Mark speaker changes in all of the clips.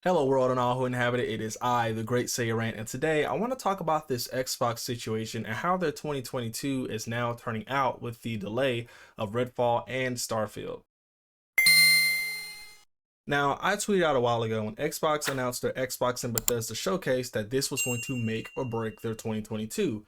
Speaker 1: Hello world and all who inhabit it, it is I, the Great Sayrant, and today I want to talk about this Xbox situation and how their 2022 is now turning out with the delay of Redfall and Starfield. Now, I tweeted out a while ago when Xbox announced their Xbox and Bethesda showcase that this was going to make or break their 2022,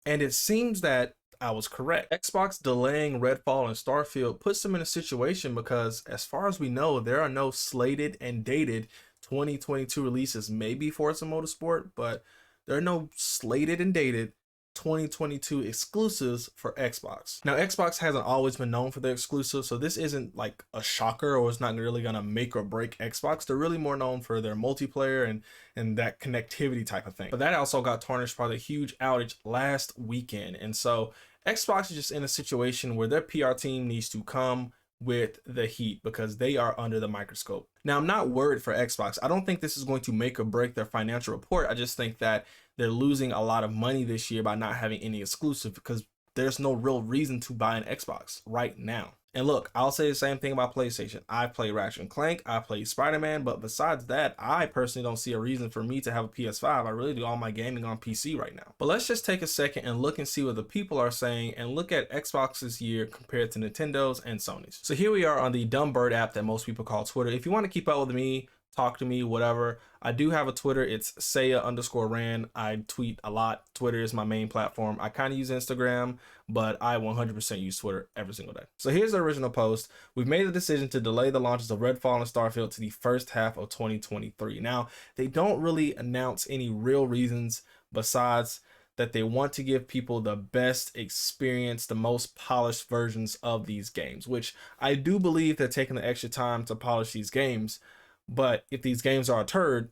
Speaker 1: and it seems that I was correct. Xbox delaying Redfall and Starfield puts them in a situation because, as far as we know, there are no slated and dated 2022 releases. Maybe Forza Motorsport, but there are no slated and dated 2022 exclusives for Xbox. Now, Xbox hasn't always been known for their exclusives, so this isn't like a shocker, or it's not really gonna make or break Xbox. They're really more known for their multiplayer and that connectivity type of thing. But that also got tarnished by the huge outage last weekend, and so Xbox is just in a situation where their PR team needs to come with the heat because they are under the microscope. Now, I'm not worried for Xbox. I don't think this is going to make or break their financial report. I just think that they're losing a lot of money this year by not having any exclusive because there's no real reason to buy an Xbox right now. And look, I'll say the same thing about PlayStation. I play Ratchet and Clank, I play Spider-Man, but besides that, I personally don't see a reason for me to have a PS5. I really do all my gaming on PC right now. But let's just take a second and look and see what the people are saying and look at Xbox's year compared to Nintendo's and Sony's. So here we are on the dumb bird app that most people call Twitter. If you want to keep up with me, talk to me, whatever, I do have a Twitter. It's Saya_ran. I tweet a lot. Twitter is my main platform. I kind of use Instagram, but I 100% use Twitter every single day. So here's the original post. We've made the decision to delay the launches of Redfall and Starfield to the first half of 2023. Now, they don't really announce any real reasons besides that they want to give people the best experience, the most polished versions of these games, which I do believe they're taking the extra time to polish these games. But if these games are a turd,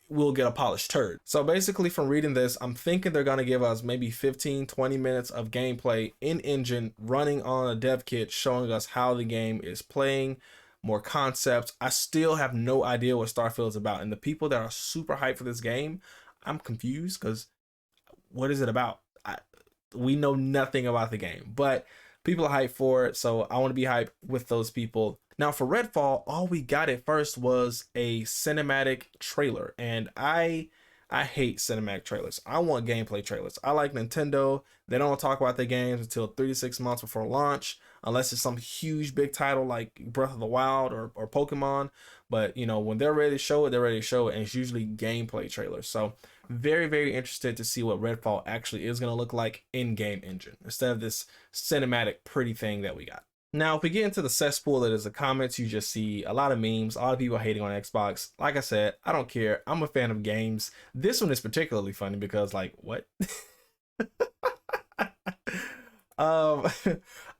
Speaker 1: we'll get a polished turd. So basically, from reading this, I'm thinking they're going to give us maybe 15-20 minutes of gameplay in engine running on a dev kit showing us how the game is playing, more concepts. I still have no idea what Starfield is about, and the people that are super hyped for this game, I'm confused because what is it about? We know nothing about the game, but people are hyped for it, so I want to be hyped with those people. Now for Redfall, all we got at first was a cinematic trailer, and I hate cinematic trailers. I want gameplay trailers. I like Nintendo. They don't talk about their games until 3 to 6 months before launch, unless it's some huge big title like Breath of the Wild or Pokemon. But you know, when they're ready to show it, they're ready to show it, and it's usually gameplay trailers. So very, very interested to see what Redfall actually is going to look like in game engine instead of this cinematic pretty thing that we got. Now, if we get into the cesspool that is the comments, you just see a lot of memes, a lot of people hating on Xbox. Like I said, I don't care. I'm a fan of games. This one is particularly funny because, like, what? um,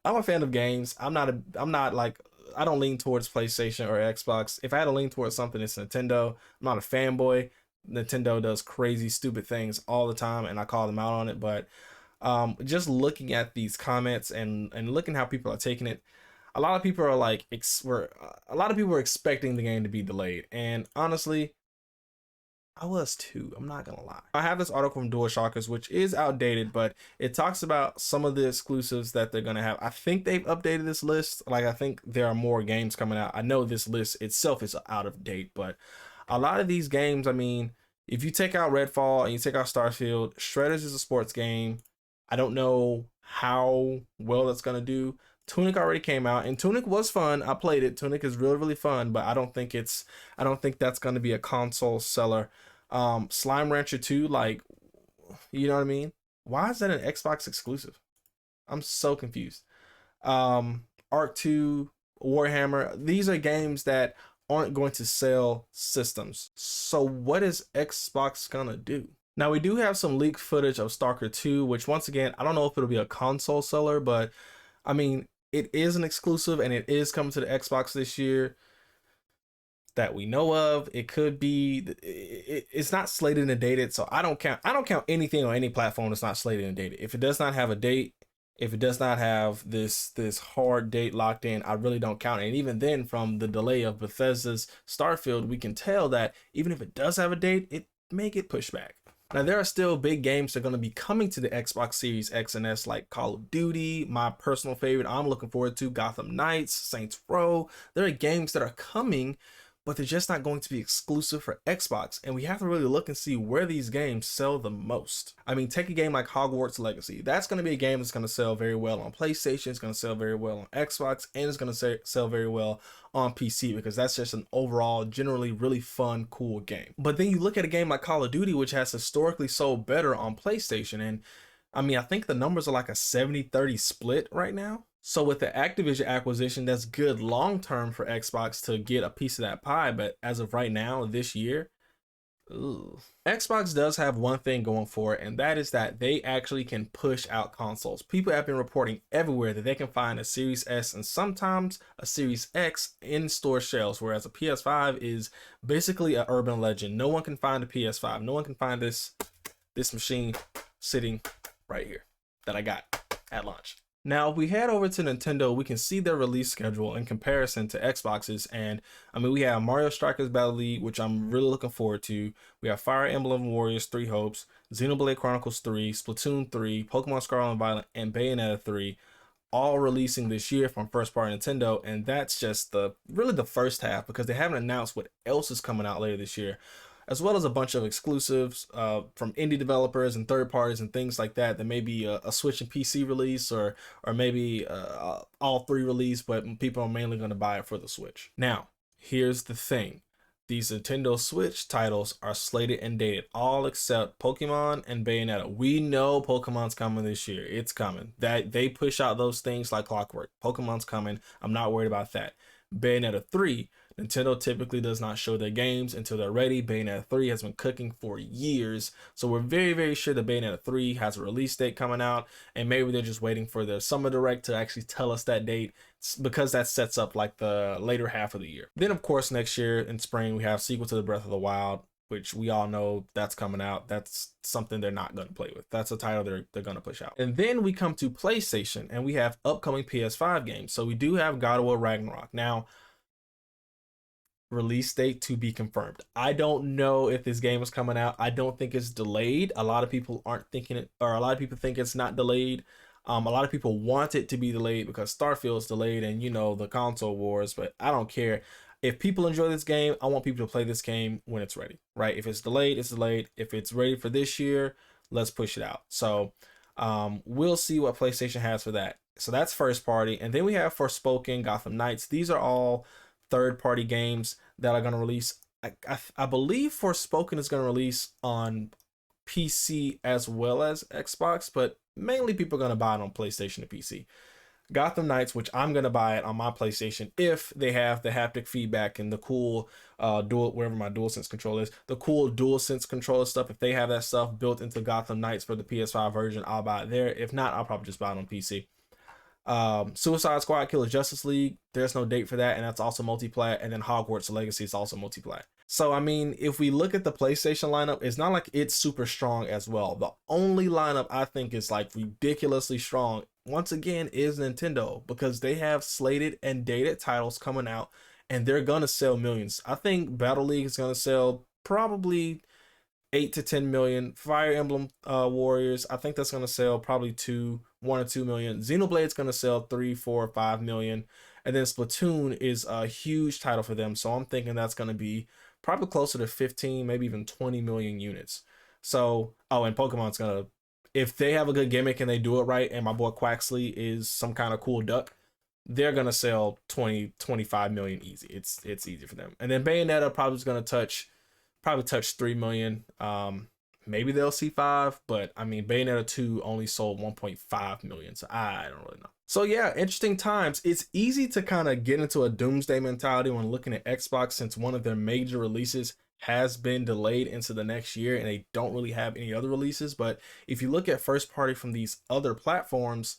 Speaker 1: I'm a fan of games. I'm not like, I don't lean towards PlayStation or Xbox. If I had to lean towards something, it's Nintendo. I'm not a fanboy. Nintendo does crazy, stupid things all the time, and I call them out on it, but just looking at these comments and looking how people are taking it, a lot of people are like a lot of people were expecting the game to be delayed, and honestly I was too. I'm not gonna lie. I have this article from DualShockers, which is outdated, but it talks about some of the exclusives that they're gonna have. I think they've updated this list. Like, I think there are more games coming out. I know this list itself is out of date, but a lot of these games, I mean, if you take out Redfall and you take out Starfield, Shredders is a sports game. I don't know how well that's gonna do. Tunic already came out, and Tunic was fun. I played it. Tunic is really, really fun, but I don't think that's gonna be a console seller. Slime Rancher 2, like, you know what I mean? Why is that an Xbox exclusive? I'm so confused. Arc 2, Warhammer, these are games that aren't going to sell systems. So what is Xbox gonna do? Now, we do have some leaked footage of Stalker 2, which once again, I don't know if it'll be a console seller, but I mean, it is an exclusive and it is coming to the Xbox this year that we know of. It could be, it's not slated and dated, so I don't count anything on any platform that's not slated and dated. If it does not have a date, if it does not have this hard date locked in, I really don't count it. And even then, from the delay of Bethesda's Starfield, we can tell that even if it does have a date, it may get pushed back. Now, there are still big games that are going to be coming to the Xbox Series X and S, like Call of Duty, my personal favorite I'm looking forward to, Gotham Knights, Saints Row. There are games that are coming, but they're just not going to be exclusive for Xbox. And we have to really look and see where these games sell the most. I mean, take a game like Hogwarts Legacy. That's going to be a game that's going to sell very well on PlayStation, it's going to sell very well on Xbox, and it's going to sell very well on PC, because that's just an overall generally really fun, cool game. But then you look at a game like Call of Duty, which has historically sold better on PlayStation, and I mean, I think the numbers are like a 70-30 split right now. So with the Activision acquisition, that's good long term for Xbox to get a piece of that pie. But as of right now, this year, ooh. Xbox does have one thing going for it, and that is that they actually can push out consoles. People have been reporting everywhere that they can find a Series S and sometimes a Series X in store shelves, whereas a PS5 is basically an urban legend. No one can find a PS5. No one can find this machine sitting right here that I got at launch. Now, if we head over to Nintendo, we can see their release schedule in comparison to Xbox's. And I mean, we have Mario Strikers Battle League, which I'm really looking forward to. We have Fire Emblem Warriors 3 Hopes, Xenoblade Chronicles 3, Splatoon 3, Pokemon Scarlet and Violet, and Bayonetta 3, all releasing this year from first party Nintendo. And that's just really the first half, because they haven't announced what else is coming out later this year, as well as a bunch of exclusives from indie developers and third parties and things like that. That may be a Switch and PC release, or maybe all three release, but people are mainly going to buy it for the Switch. Now, here's the thing. These Nintendo Switch titles are slated and dated, all except Pokemon and Bayonetta. We know Pokemon's coming this year. It's coming. That they push out those things like clockwork. Pokemon's coming. I'm not worried about that. Bayonetta 3, Nintendo typically does not show their games until they're ready. Bayonetta 3 has been cooking for years, so we're very, very sure that Bayonetta 3 has a release date coming out, and maybe they're just waiting for the Summer Direct to actually tell us that date, because that sets up like the later half of the year. Then, of course, next year in spring, we have sequel to the Breath of the Wild, which we all know that's coming out. That's something they're not going to play with. That's a title they're going to push out. And then we come to PlayStation, and we have upcoming PS5 games. So we do have God of War Ragnarok. Now, release date to be confirmed. I don't know if this game is coming out. I don't think it's delayed. A lot of people aren't thinking it, or a lot of people think it's not delayed. A lot of people want it to be delayed because Starfield is delayed, and you know, the console wars, but I don't care. If people enjoy this game, I want people to play this game when it's ready, right? If it's delayed, it's delayed. If it's ready for this year, let's push it out. So we'll see what PlayStation has for that. So that's first party. And then we have Forspoken, Gotham Knights. These are all third party games that are going to release. I believe Forspoken is going to release on PC as well as Xbox, but mainly people are going to buy it on PlayStation and PC. Gotham Knights, which I'm going to buy it on my PlayStation if they have the haptic feedback and the cool wherever my DualSense controller is, the cool DualSense controller stuff. If they have that stuff built into Gotham Knights for the PS5 version, I'll buy it there. If not, I'll probably just buy it on PC. Suicide Squad Killer Justice League, there's no date for that, and that's also multiplayer. And then Hogwarts Legacy is also multiplayer. So I mean, if we look at the PlayStation lineup, it's not like it's super strong as well. The only lineup I think is like ridiculously strong, once again, is Nintendo, because they have slated and dated titles coming out, and they're gonna sell millions. I think Battle League is gonna sell probably 8 to 10 million. Fire Emblem Warriors, I think that's going to sell probably 1 or 2 million. Xenoblade's going to sell 3, 4, 5 million. And then Splatoon is a huge title for them, so I'm thinking that's going to be probably closer to 15, maybe even 20 million units. So, and Pokemon's going to, if they have a good gimmick and they do it right, and my boy Quaxley is some kind of cool duck, they're going to sell 20, 25 million easy. It's easy for them. And then Bayonetta probably is going to touch 3 million. Maybe they'll see 5, but I mean, Bayonetta 2 only sold 1.5 million, so I don't really know. So yeah, interesting times. It's easy to kind of get into a doomsday mentality when looking at Xbox, since one of their major releases has been delayed into the next year and they don't really have any other releases. But if you look at first party from these other platforms,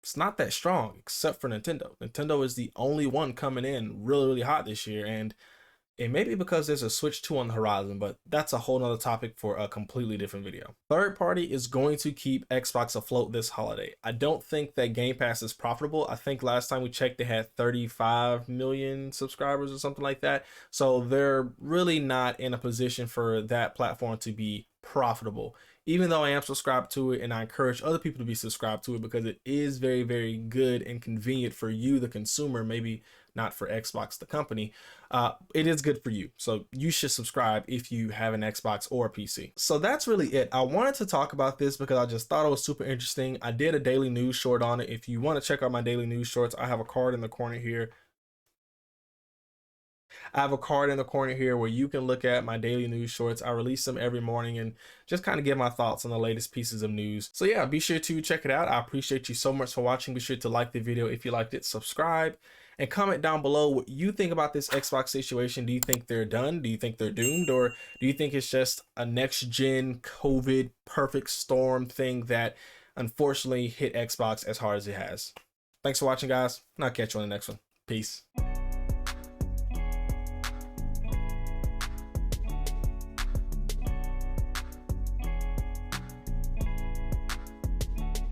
Speaker 1: it's not that strong except for Nintendo. Nintendo is the only one coming in really, really hot this year, and it may be because there's a Switch 2 on the horizon, but that's a whole nother topic for a completely different video. Third party is going to keep Xbox afloat this holiday. I don't think that Game Pass is profitable. I think last time we checked, they had 35 million subscribers or something like that. So they're really not in a position for that platform to be profitable. Even though I am subscribed to it, and I encourage other people to be subscribed to it because it is very, very good and convenient for you, the consumer, maybe not for Xbox, the company. It is good for you. So you should subscribe if you have an Xbox or a PC. So that's really it. I wanted to talk about this because I just thought it was super interesting. I did a daily news short on it. If you want to check out my daily news shorts, I have a card in the corner here. I have a card in the corner here where you can look at my daily news shorts. I release them every morning and just kind of give my thoughts on the latest pieces of news. So yeah, be sure to check it out. I appreciate you so much for watching. Be sure to like the video if you liked it, subscribe, and comment down below what you think about this Xbox situation. Do you think they're done? Do you think they're doomed? Or do you think it's just a next gen COVID perfect storm thing that unfortunately hit Xbox as hard as it has? Thanks for watching, guys, and I'll catch you on the next one. Peace.